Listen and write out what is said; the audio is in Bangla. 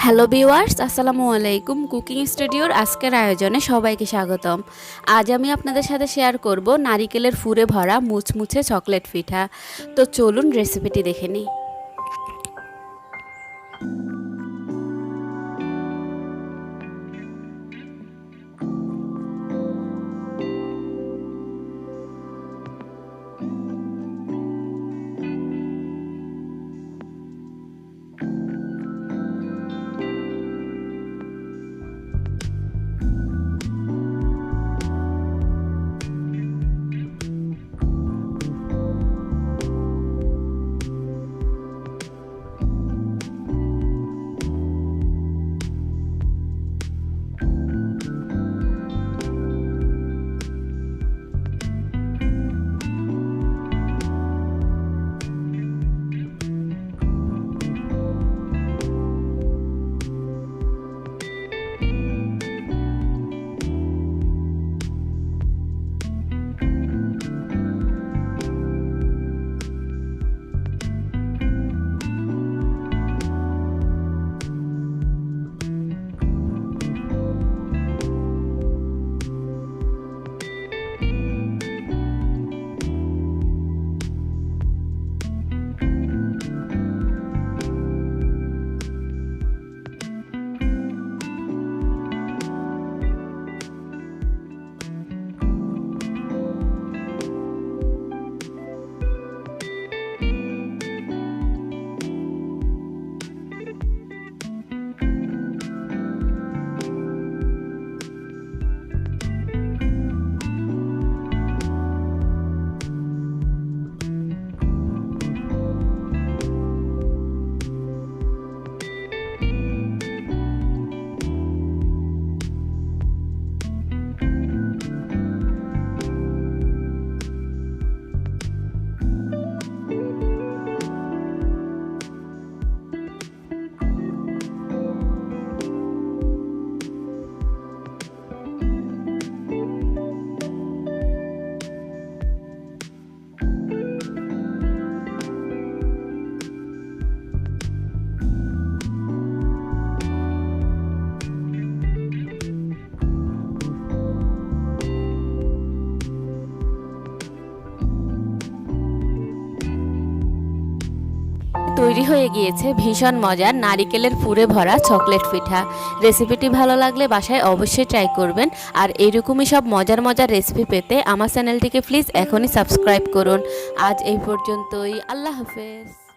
হ্যালো ভিউয়ার্স, আসসালামু আলাইকুম। কুকিং স্টুডিওর আজকের আয়োজনে সবাইকে স্বাগতম। আজ আমি আপনাদের সাথে শেয়ার করব নারিকেলের ফুরে ভরা মুচমুচে চকলেট পিঠা। তো চলুন রেসিপিটি দেখে নিই। তৈরি হয়ে গিয়েছে ভীষণ মজার নারিকেলের পুরে ভরা চকলেট পিঠা। রেসিপিটি ভালো লাগলে বাসায় অবশ্যই ট্রাই করবেন। আর এইরকমই সব মজার মজার রেসিপি পেতে আমার চ্যানেলটিকে প্লিজ এখনই সাবস্ক্রাইব করুন। আজ এই পর্যন্তই। আল্লাহ হাফেজ।